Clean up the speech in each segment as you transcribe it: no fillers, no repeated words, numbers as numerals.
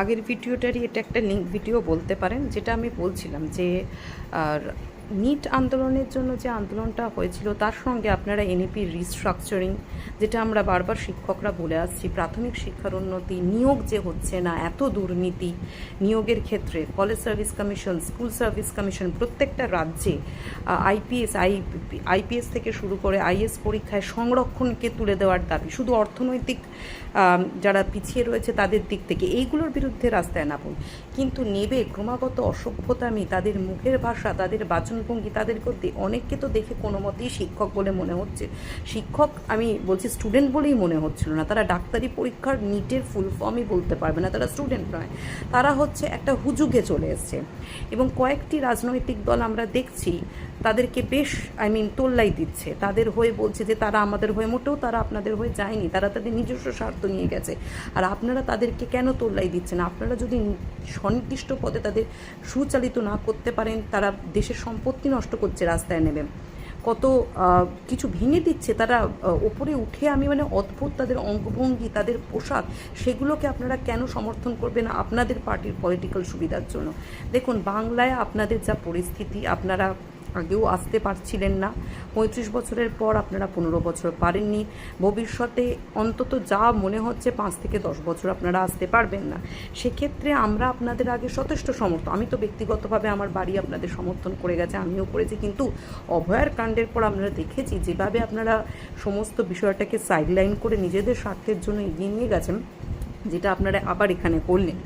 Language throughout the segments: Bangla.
আগের ভিডিওটারই এটা একটা লিঙ্ক ভিডিও বলতে পারেন, যেটা আমি বলছিলাম যে আর নিট আন্দোলনের জন্য যে আন্দোলনটা হয়েছিল তার সঙ্গে আপনারা এনইপি রিস্ট্রাকচারিং, যেটা আমরা বারবার শিক্ষকরা বলে আসছি, প্রাথমিক শিক্ষার উন্নতি, নিয়োগ যে হচ্ছে না, এত দুর্নীতি নিয়োগের ক্ষেত্রে, college service commission, school service commission, প্রত্যেকটা রাজ্যে আইপিএস থেকে শুরু করে আইএস পরীক্ষায় সংরক্ষণকে তুলে দেওয়ার দাবি, শুধু অর্থনৈতিক যারা পিছিয়ে রয়েছে তাদের দিক থেকে, এইগুলোর বিরুদ্ধে রাস্তায় নামুন। কিন্তু নেবে ক্রমাগত অসভ্যতামি, তাদের মুখের ভাষা, তাদের বাচনভঙ্গি, তাদেরকে অনেককে তো দেখে কোনো মতেই শিক্ষক বলে মনে হচ্ছে, শিক্ষক আমি বলছি স্টুডেন্ট বলেই মনে হচ্ছিল না। তারা ডাক্তারি পরীক্ষার নিটের ফুল ফর্মই বলতে পারবে না, তারা স্টুডেন্ট নয়, তারা হচ্ছে একটা হুজুগে চলে এসছে। এবং কয়েকটি রাজনৈতিক দল আমরা দেখছি তাদেরকে বেশ তোল্লাই দিচ্ছে, তাদের হয়ে বলছে যে তারা আমাদের হয়ে, মোটেও তারা আপনাদের হয়ে যায়নি, তারা তাদের নিজস্ব স্বার্থ নিয়ে গেছে। আর আপনারা তাদেরকে কেন তোল্লাই দিচ্ছেন? আপনারা যদি সুনির্দিষ্ট পদে তাদের সুচালিত না করতে পারেন, তারা দেশের সম্পত্তি নষ্ট করছে, রাস্তায় নেবে কত কিছু ভেঙে দিচ্ছে, তারা ওপরে উঠে অদ্ভুত তাদের অঙ্গভঙ্গি, তাদের পোশাক, সেগুলোকে আপনারা কেন সমর্থন করবেন আপনাদের পার্টির পলিটিক্যাল সুবিধার জন্য? দেখুন, বাংলায় আপনাদের যা পরিস্থিতি, আপনারা আগেও আসতে পারছিলেন না, 35 বছরের পর আপনারা 15 বছর পারেননি, ভবিষ্যতে অন্তত যা মনে হচ্ছে 5 থেকে 10 বছর আপনারা আসতে পারবেন না। সেক্ষেত্রে আমরা আপনাদের আগে যথেষ্ট সমর্থন, আমি তো ব্যক্তিগতভাবে আমার বাড়ি আপনাদের সমর্থন করে গেছে, আমিও করেছি, কিন্তু অভয়ার কাণ্ডের পর আমরা দেখেছি যেভাবে আপনারা সমস্ত বিষয়টাকে সাইডলাইন করে নিজেদের স্বার্থের জন্য এগিয়ে নিয়ে গেছেন, যেটা আপনারা আবার এখানে করলেন,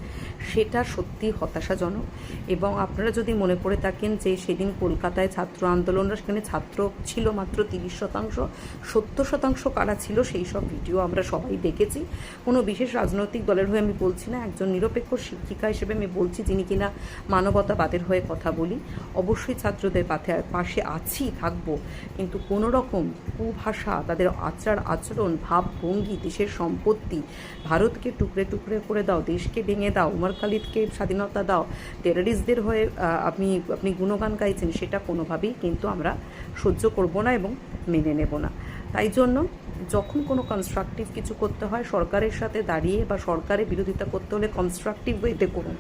সেটা সত্যি হতাশাজনক। এবং আপনারা যদি মনে করে থাকেন যে সেদিন কলকাতায় ছাত্র আন্দোলনরা, সেখানে ছাত্র ছিল মাত্র 30%, 70% কারা ছিল সেই সব ভিডিও আমরা সবাই দেখেছি। কোনো বিশেষ রাজনৈতিক দলের হয়ে আমি বলছি না, একজন নিরপেক্ষ শিক্ষিকা হিসেবে আমি বলছি, যিনি কিনা মানবতাবাদের হয়ে কথা বলি। অবশ্যই ছাত্রদের পাশে আছি, থাকবো, কিন্তু কোনো রকম কুভাষা, তাদের আচরণ, ভাবভঙ্গি, দেশের সম্পত্তি, ভারতকে টুকরে টুকরে করে দাও, দেশকে ভেঙে দাও, উমর খালিদকে স্বাধীনতা দাও, টেররিস্টদের হয়ে আপনি গুণগান গাইছেন, সেটা কোনোভাবেই কিন্তু আমরা সহ্য করব না এবং মেনে নেব না। তাই জন্য যখন কোনো কনস্ট্রাকটিভ কিছু করতে হয়, সরকারের সাথে দাঁড়িয়ে বা সরকারের বিরোধিতা করতে হলে কনস্ট্রাকটিভ ওয়েতে করুন,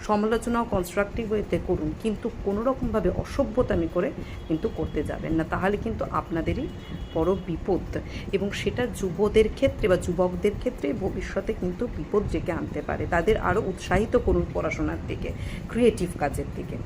সমালোচনাও কনস্ট্রাকটিভ ওয়েতে করুন, কিন্তু কোনো রকমভাবে অসভ্যতামি করে কিন্তু করতে যাবেন না, তাহলে কিন্তু আপনাদেরই বড় বিপদ। এবং সেটা যুবদের ক্ষেত্রে বা যুবকদের ক্ষেত্রে ভবিষ্যতে কিন্তু বিপদ ডেকে আনতে পারে। তাদের আরও উৎসাহিত করুন পড়াশোনার দিকে, ক্রিয়েটিভ কাজের দিকে।